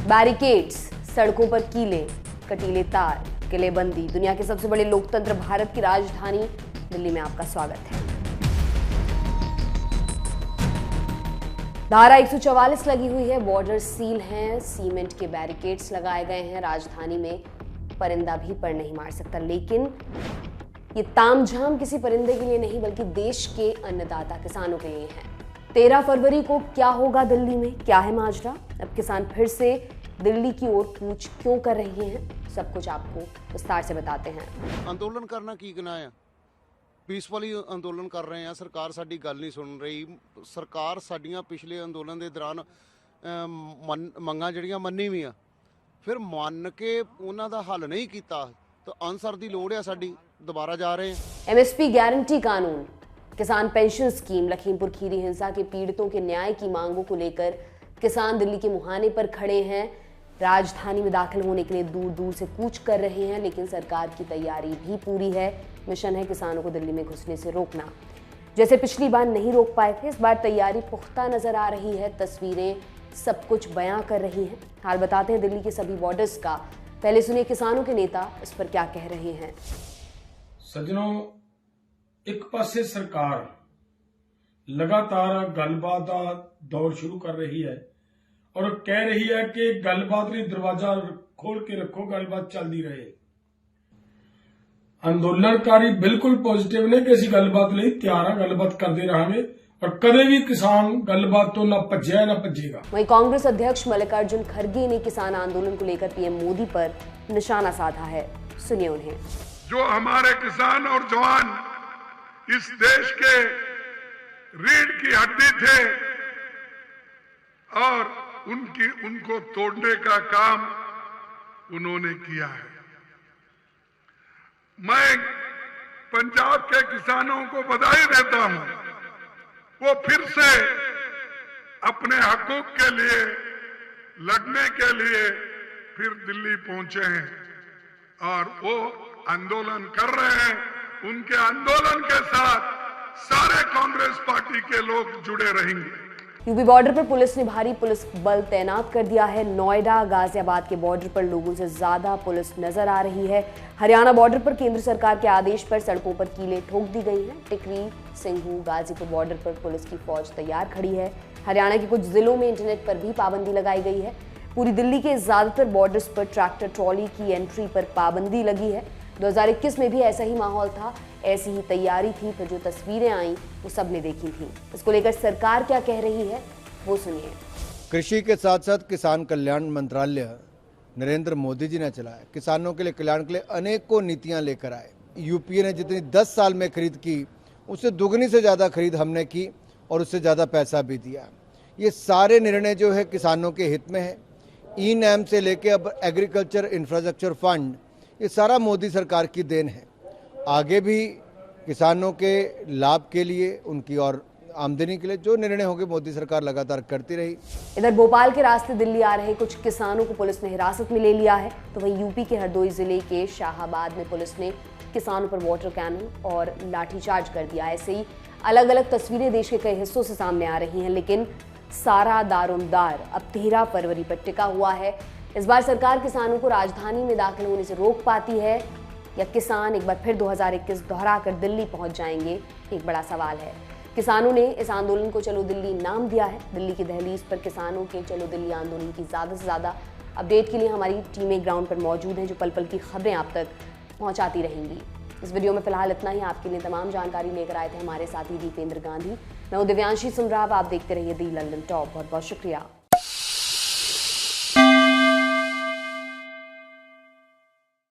Barricades, सड़कों पर कीले, कटीले तार, किलेबंदी। दुनिया के सबसे बड़े लोकतंत्र भारत की राजधानी दिल्ली में आपका स्वागत है। धारा 144 लगी हुई है, बॉर्डर सील हैं, सीमेंट के बैरिकेड्स लगाए गए हैं। राजधानी में परिंदा भी पर नहीं मार सकता, लेकिन ये तामझाम किसी परिंदे के लिए नहीं बल्कि देश के अन्नदाता किसानों के लिए है। 13 फरवरी को क्या होगा दिल्ली में, क्या है माजरा? अब किसान फिर से दिल्ली की ओर कूच क्यों कर रहे हैं, सब कुछ आपको विस्तार से बताते हैं। अंदोलन करना की गुनाह है? पीसफुली अंदोलन कर रहे हैं, सरकार साडी गल नहीं सुन रही। सरकार साडियां पिछले अंदोलन के दौरान मंगां जिहड़ियां मन्नी भी आ, फिर मन के उन्हां दा हल नहीं किया तो आंसर दी लोड़ है साडी, दोबारा जा रहे हैं। एमएसपी गारंटी कानून, किसान पेंशन स्कीम, लखीमपुर खीरी हिंसा के पीड़ितों के न्याय की मांगों को लेकर किसान दिल्ली के मुहाने पर खड़े हैं। राजधानी में दाखिल होने के लिए दूर दूर से कूच कर रहे हैं, लेकिन सरकार की तैयारी भी पूरी है। मिशन है किसानों को दिल्ली में घुसने से रोकना। जैसे पिछली बार नहीं रोक पाए थे, इस बार तैयारी पुख्ता नजर आ रही है। तस्वीरें सब कुछ बयां कर रही हैं। हाल बताते हैं दिल्ली के सभी बॉर्डर्स का। पहले सुनिए किसानों के नेता इस पर क्या कह रहे हैं। सज्जनों, एक पासे सरकार लगातार गलबात का दौर शुरू कर रही है और कह रही है कि गलबात नहीं, दरवाजा खोल के रखो, गलबात चलती रहे। अंदोलनकारी बिल्कुल पॉजिटिव ने कि असं गलबात लिए तैयार हाँ, गलबात करते रहेंगे और कदे भी किसान गलबात तो ना भज्या ना भजेगा। वहीं कांग्रेस अध्यक्ष मल्लिकार्जुन खड़गे ने किसान आंदोलन को लेकर पीएम मोदी पर निशाना साधा है। सुनिए उन्हें। जो हमारे किसान और जवान इस देश के रीढ़ की हड्डी थे और उनको तोड़ने का काम उन्होंने किया है। मैं पंजाब के किसानों को बधाई देता हूं, वो फिर से अपने हकूक के लिए लड़ने के लिए फिर दिल्ली पहुंचे हैं और वो आंदोलन कर रहे हैं। उनके आंदोलन के साथ सारे कांग्रेस पार्टी के लोग जुड़े रहेंगे। यूपी बॉर्डर पर पुलिस ने भारी पुलिस बल तैनात कर दिया है। नोएडा गाजियाबाद के बॉर्डर पर लोगों से ज्यादा पुलिस नजर आ रही है। हरियाणा बॉर्डर पर केंद्र सरकार के आदेश पर सड़कों पर कीलें ठोक दी गई हैं। टिकरी, सिंघू, गाजीपुर बॉर्डर पर पुलिस की फौज तैयार खड़ी है। हरियाणा के कुछ जिलों में इंटरनेट पर भी पाबंदी लगाई गई है। पूरी दिल्ली के ज्यादातर बॉर्डर्स पर ट्रैक्टर ट्रॉली की एंट्री पर पाबंदी लगी है। 2021 में भी ऐसा ही माहौल था, ऐसी ही तैयारी थी, फिर जो तस्वीरें आई वो सबने देखी थी। इसको लेकर सरकार क्या कह रही है वो सुनिए। कृषि के साथ साथ किसान कल्याण मंत्रालय नरेंद्र मोदी जी ने चलाया। किसानों के लिए कल्याण के लिए अनेकों नीतियां लेकर आए। यूपीए ने जितनी 10 साल में खरीद की उससे दुगनी से ज़्यादा खरीद हमने की और उससे ज़्यादा पैसा भी दिया। ये सारे निर्णय जो है किसानों के हित में है। ई-नैम से लेके अब एग्रीकल्चर इंफ्रास्ट्रक्चर फंड, ये सारा मोदी सरकार की देन है। आगे भी किसानों के लाभ के लिए, उनकी और आमदनी के लिए जो निर्णय होंगे मोदी सरकार लगातार करती रही। इधर भोपाल के रास्ते दिल्ली आ रहे कुछ किसानों को पुलिस ने हिरासत में ले लिया है, तो वहीं यूपी के हरदोई जिले के शाहाबाद में पुलिस ने किसानों पर वाटर कैनन और लाठीचार्ज कर दिया। ऐसे ही अलग अलग तस्वीरें देश के कई हिस्सों से सामने आ रही हैं, लेकिन सारा दारोमदार अब 13 फरवरी पर टिका हुआ है। इस बार सरकार किसानों को राजधानी में दाखिल होने से रोक पाती है या किसान एक बार फिर 2021 दोहराकर दिल्ली पहुंच जाएंगे, एक बड़ा सवाल है। किसानों ने इस आंदोलन को चलो दिल्ली नाम दिया है। दिल्ली की दहलीज पर किसानों के चलो दिल्ली आंदोलन की ज़्यादा से ज़्यादा अपडेट के लिए हमारी टीमें ग्राउंड पर मौजूद हैं, जो पल पल की खबरें आप तक पहुंचाती रहेंगी। इस वीडियो में फिलहाल इतना ही। आपके लिए तमाम जानकारी लेकर आए थे हमारे साथी दीपेंद्र गांधी। मैं हूं दिव्यांशी सुमराव। आप देखते रहिए दी लंदन टॉप। बहुत बहुत शुक्रिया।